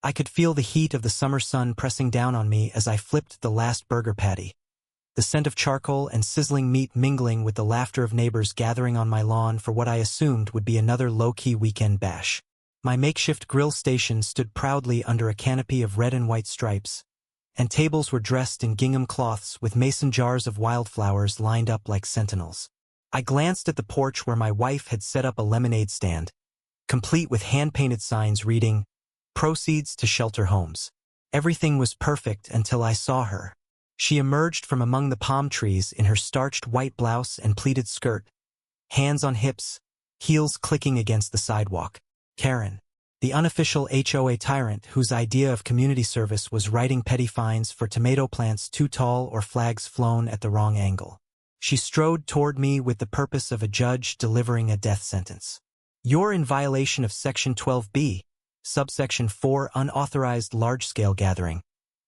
I could feel the heat of the summer sun pressing down on me as I flipped the last burger patty. The scent of charcoal and sizzling meat mingling with the laughter of neighbors gathering on my lawn for what I assumed would be another low-key weekend bash. My makeshift grill station stood proudly under a canopy of red and white stripes, and tables were dressed in gingham cloths with mason jars of wildflowers lined up like sentinels. I glanced at the porch where my wife had set up a lemonade stand, complete with hand-painted signs reading, "Proceeds to Shelter Homes." Everything was perfect until I saw her. She emerged from among the palm trees in her starched white blouse and pleated skirt, hands on hips, heels clicking against the sidewalk. Karen, the unofficial HOA tyrant whose idea of community service was writing petty fines for tomato plants too tall or flags flown at the wrong angle. She strode toward me with the purpose of a judge delivering a death sentence. "You're in violation of Section 12B, subsection 4 unauthorized large-scale gathering,"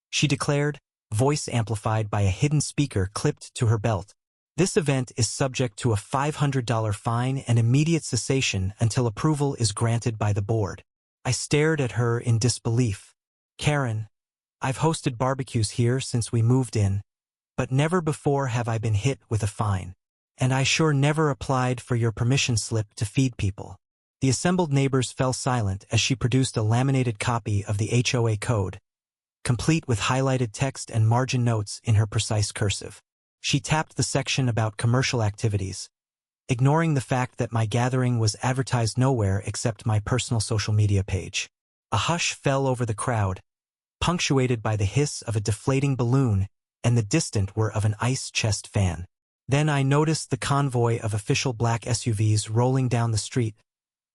she declared, voice amplified by a hidden speaker clipped to her belt. "This event is subject to a $500 fine and immediate cessation until approval is granted by the board." I stared at her in disbelief. "Karen, I've hosted barbecues here since we moved in, but never before have I been hit with a fine. And I sure never applied for your permission slip to feed people." The assembled neighbors fell silent as she produced a laminated copy of the HOA code, complete with highlighted text and margin notes in her precise cursive. She tapped the section about commercial activities, ignoring the fact that my gathering was advertised nowhere except my personal social media page. A hush fell over the crowd, punctuated by the hiss of a deflating balloon and the distant whir of an ice chest fan. Then I noticed the convoy of official black SUVs rolling down the street,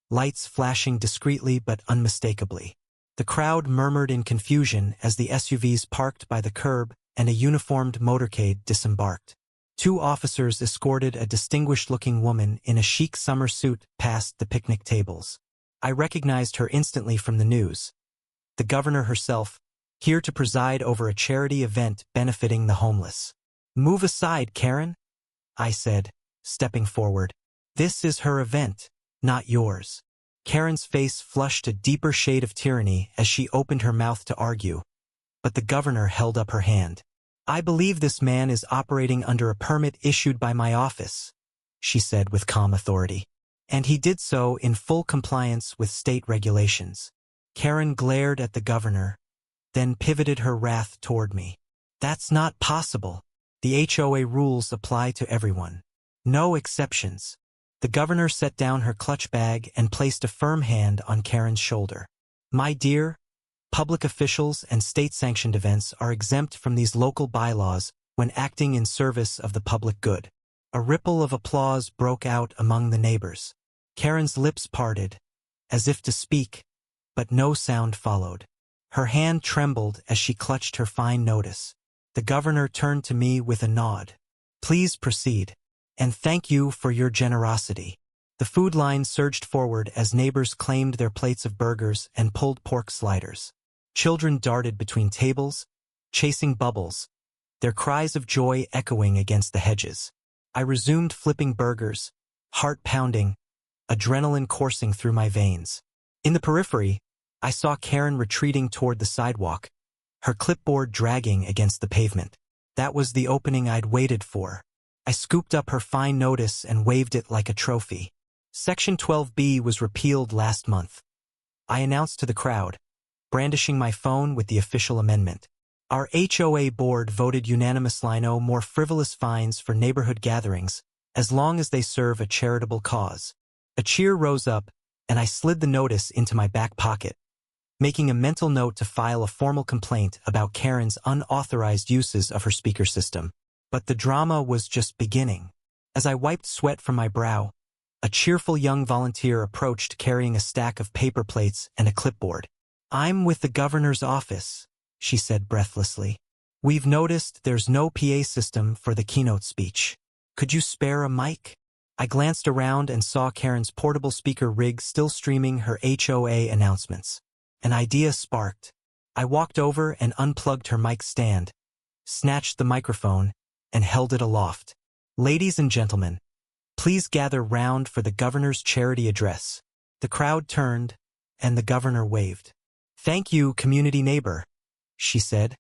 lights flashing discreetly but unmistakably. The crowd murmured in confusion as the SUVs parked by the curb and a uniformed motorcade disembarked. 2 officers escorted a distinguished-looking woman in a chic summer suit past the picnic tables. I recognized her instantly from the news. The governor herself, here to preside over a charity event benefiting the homeless. "Move aside, Karen," I said, stepping forward. "This is her event, not yours." Karen's face flushed a deeper shade of tyranny as she opened her mouth to argue, but the governor held up her hand. "I believe this man is operating under a permit issued by my office," she said with calm authority. "And he did so in full compliance with state regulations." Karen glared at the governor, then pivoted her wrath toward me. "That's not possible. The HOA rules apply to everyone. No exceptions." The governor set down her clutch bag and placed a firm hand on Karen's shoulder. "My dear, public officials and state-sanctioned events are exempt from these local bylaws when acting in service of the public good." A ripple of applause broke out among the neighbors. Karen's lips parted, as if to speak, but no sound followed. Her hand trembled as she clutched her fine notice. The governor turned to me with a nod. "Please proceed. And thank you for your generosity." The food line surged forward as neighbors claimed their plates of burgers and pulled pork sliders. Children darted between tables, chasing bubbles, their cries of joy echoing against the hedges. I resumed flipping burgers, heart pounding, adrenaline coursing through my veins. In the periphery, I saw Karen retreating toward the sidewalk, her clipboard dragging against the pavement. That was the opening I'd waited for. I scooped up her fine notice and waved it like a trophy. Section 12B was repealed last month, I announced to the crowd, brandishing my phone with the official amendment. Our HOA board voted unanimously no more frivolous fines for neighborhood gatherings, as long as they serve a charitable cause. A cheer rose up, and I slid the notice into my back pocket, making a mental note to file a formal complaint about Karen's unauthorized uses of her speaker system. But the drama was just beginning. As I wiped sweat from my brow, a cheerful young volunteer approached carrying a stack of paper plates and a clipboard. "I'm with the governor's office," she said breathlessly. "We've noticed there's no PA system for the keynote speech. Could you spare a mic?" I glanced around and saw Karen's portable speaker rig still streaming her HOA announcements. An idea sparked. I walked over and unplugged her mic stand, snatched the microphone, and held it aloft. "Ladies and gentlemen, please gather round for the governor's charity address." The crowd turned, and the governor waved. "Thank you, community neighbor," she said,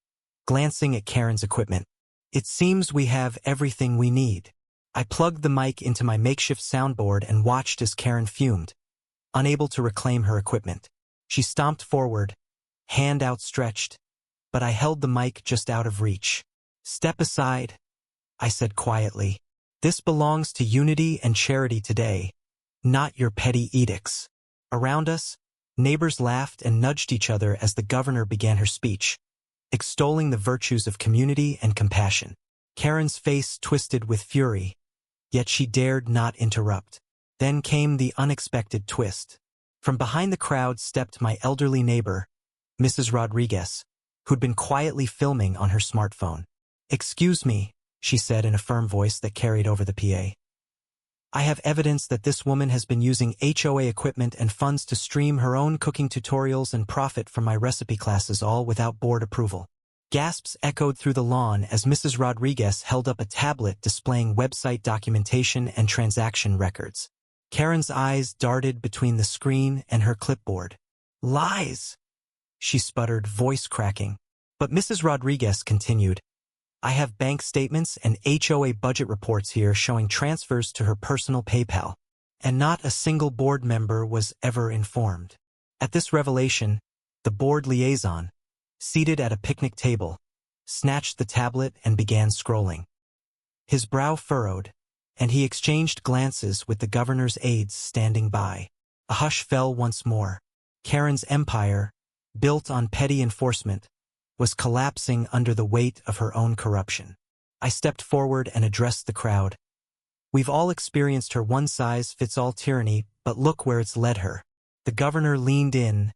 glancing at Karen's equipment. "It seems we have everything we need." I plugged the mic into my makeshift soundboard and watched as Karen fumed, unable to reclaim her equipment. She stomped forward, hand outstretched, but I held the mic just out of reach. "Step aside," I said quietly. "This belongs to unity and charity today, not your petty edicts." Around us, neighbors laughed and nudged each other as the governor began her speech, extolling the virtues of community and compassion. Karen's face twisted with fury, yet she dared not interrupt. Then came the unexpected twist. From behind the crowd stepped my elderly neighbor, Mrs. Rodriguez, who'd been quietly filming on her smartphone. "Excuse me," she said in a firm voice that carried over the PA. "I have evidence that this woman has been using HOA equipment and funds to stream her own cooking tutorials and profit from my recipe classes, all without board approval." Gasps echoed through the lawn as Mrs. Rodriguez held up a tablet displaying website documentation and transaction records. Karen's eyes darted between the screen and her clipboard. "Lies!" she sputtered, voice cracking. But Mrs. Rodriguez continued, "I have bank statements and HOA budget reports here showing transfers to her personal PayPal, and not a single board member was ever informed." At this revelation, the board liaison, seated at a picnic table, snatched the tablet and began scrolling. His brow furrowed, and he exchanged glances with the governor's aides standing by. A hush fell once more. Karen's empire, built on petty enforcement, was collapsing under the weight of her own corruption. I stepped forward and addressed the crowd. "We've all experienced her one-size-fits-all tyranny, but look where it's led her." The governor leaned in,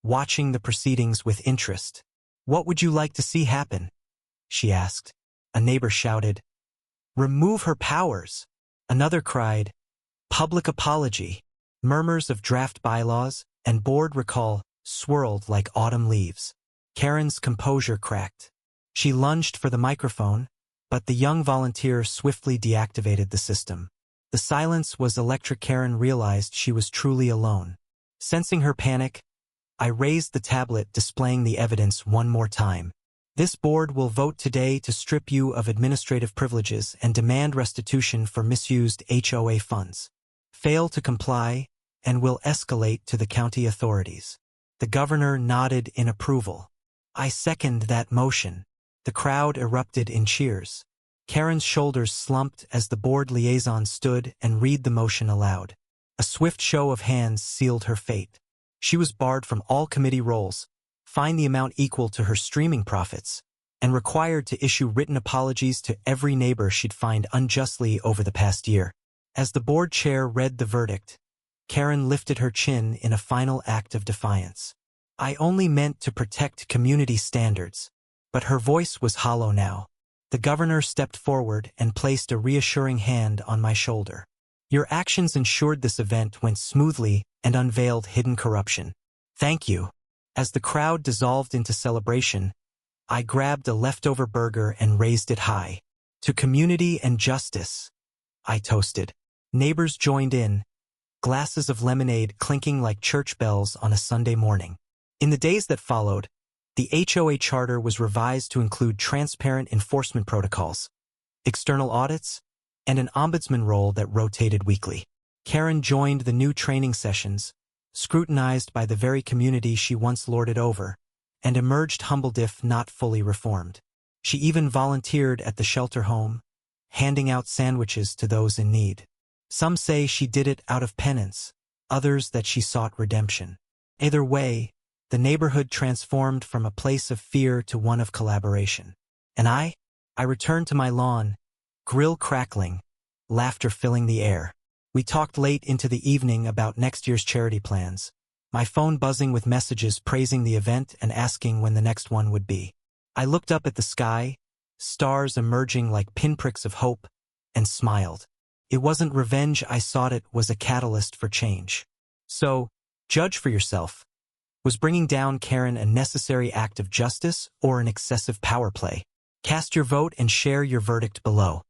watching the proceedings with interest. "What would you like to see happen?" she asked. A neighbor shouted, "Remove her powers." Another cried, "Public apology." Murmurs of draft bylaws and board recall swirled like autumn leaves. Karen's composure cracked. She lunged for the microphone, but the young volunteer swiftly deactivated the system. The silence was electric. Karen realized she was truly alone. Sensing her panic, I raised the tablet displaying the evidence one more time. "This board will vote today to strip you of administrative privileges and demand restitution for misused HOA funds. Fail to comply, and will escalate to the county authorities." The governor nodded in approval. "I second that motion." The crowd erupted in cheers. Karen's shoulders slumped as the board liaison stood and read the motion aloud. A swift show of hands sealed her fate. She was barred from all committee roles, fined the amount equal to her streaming profits, and required to issue written apologies to every neighbor she'd fined unjustly over the past year. As the board chair read the verdict, Karen lifted her chin in a final act of defiance. "I only meant to protect community standards." But her voice was hollow now. The governor stepped forward and placed a reassuring hand on my shoulder. "Your actions ensured this event went smoothly and unveiled hidden corruption. Thank you." As the crowd dissolved into celebration, I grabbed a leftover burger and raised it high. "To community and justice," I toasted. Neighbors joined in, glasses of lemonade clinking like church bells on a Sunday morning. In the days that followed, the HOA charter was revised to include transparent enforcement protocols, external audits, and an ombudsman role that rotated weekly. Karen joined the new training sessions, scrutinized by the very community she once lorded over, and emerged humbled if not fully reformed. She even volunteered at the shelter home, handing out sandwiches to those in need. Some say she did it out of penance, others that she sought redemption. Either way, the neighborhood transformed from a place of fear to one of collaboration. And I returned to my lawn, grill crackling, laughter filling the air. We talked late into the evening about next year's charity plans, my phone buzzing with messages praising the event and asking when the next one would be. I looked up at the sky, stars emerging like pinpricks of hope, and smiled. It wasn't revenge I sought, it was a catalyst for change. So, judge for yourself. Was bringing down Karen a necessary act of justice or an excessive power play? Cast your vote and share your verdict below.